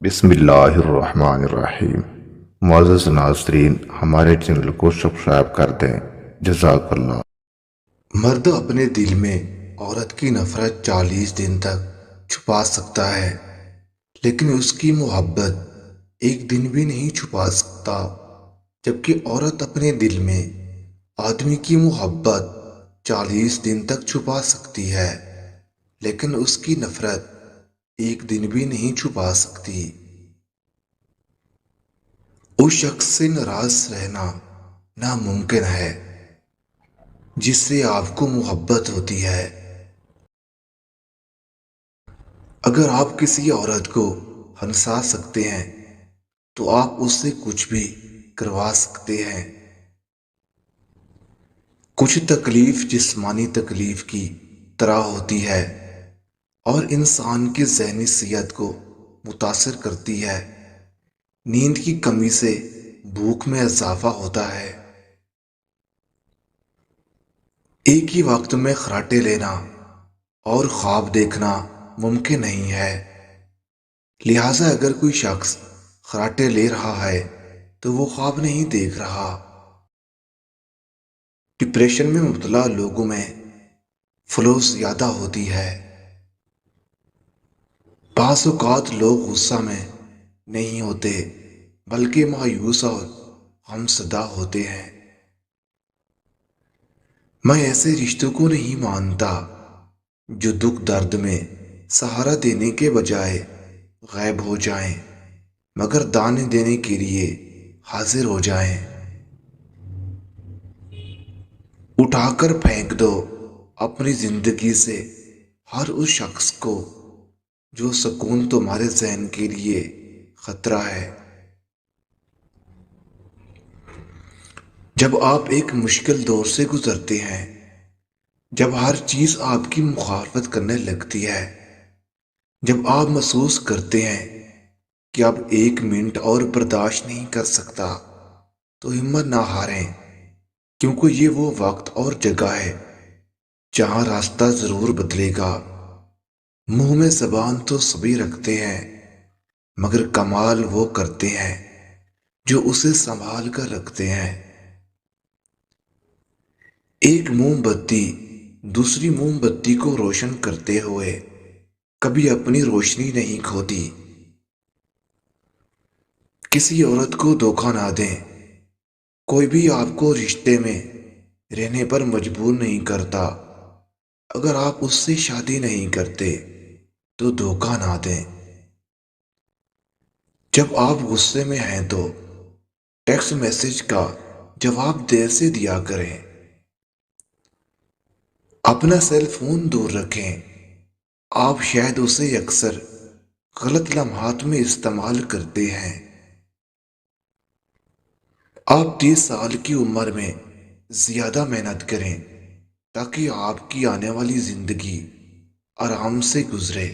بسم اللہ الرحمن الرحیم۔ معزز ناظرین، ہمارے چینل کو سبسکرائب کر دیں، جزاک اللہ۔ مرد اپنے دل میں عورت کی نفرت 40 دن تک چھپا سکتا ہے، لیکن اس کی محبت ایک دن بھی نہیں چھپا سکتا، جبکہ عورت اپنے دل میں آدمی کی محبت 40 دن تک چھپا سکتی ہے، لیکن اس کی نفرت ایک دن بھی نہیں چھپا سکتی۔ اس شخص سے ناراض رہنا ناممکن ہے جس سے آپ کو محبت ہوتی ہے۔ اگر آپ کسی عورت کو ہنسا سکتے ہیں تو آپ اس سے کچھ بھی کروا سکتے ہیں۔ کچھ تکلیف جسمانی تکلیف کی طرح ہوتی ہے اور انسان کی ذہنی صحت کو متاثر کرتی ہے۔ نیند کی کمی سے بھوک میں اضافہ ہوتا ہے۔ ایک ہی وقت میں خراٹے لینا اور خواب دیکھنا ممکن نہیں ہے، لہٰذا اگر کوئی شخص خراٹے لے رہا ہے تو وہ خواب نہیں دیکھ رہا۔ ڈپریشن میں مبتلا لوگوں میں فلو زیادہ ہوتی ہے۔ بعض اوقات لوگ غصہ میں نہیں ہوتے بلکہ مایوس اور غمزدہ ہوتے ہیں۔ میں ایسے رشتوں کو نہیں مانتا جو دکھ درد میں سہارا دینے کے بجائے غائب ہو جائیں مگر دانے دینے کے لیے حاضر ہو جائیں۔ اٹھا کر پھینک دو اپنی زندگی سے ہر اس شخص کو جو سکون تمہارے ذہن کے لیے خطرہ ہے۔ جب آپ ایک مشکل دور سے گزرتے ہیں، جب ہر چیز آپ کی مخالفت کرنے لگتی ہے، جب آپ محسوس کرتے ہیں کہ اب 1 منٹ اور برداشت نہیں کر سکتا، تو ہمت نہ ہاریں، کیونکہ یہ وہ وقت اور جگہ ہے جہاں راستہ ضرور بدلے گا۔ منہ میں زبان تو سبھی رکھتے ہیں مگر کمال وہ کرتے ہیں جو اسے سنبھال کر رکھتے ہیں۔ ایک موم بتی دوسری موم بتی کو روشن کرتے ہوئے کبھی اپنی روشنی نہیں کھوتی۔ کسی عورت کو دھوکہ نہ دیں، کوئی بھی آپ کو رشتے میں رہنے پر مجبور نہیں کرتا۔ اگر آپ اس سے شادی نہیں کرتے تو دھوکہ نہ دیں۔ جب آپ غصے میں ہیں تو ٹیکسٹ میسج کا جواب دیر سے دیا کریں۔ اپنا سیل فون دور رکھیں، آپ شاید اسے اکثر غلط لمحات میں استعمال کرتے ہیں۔ آپ 30 سال کی عمر میں زیادہ محنت کریں تاکہ آپ کی آنے والی زندگی آرام سے گزرے۔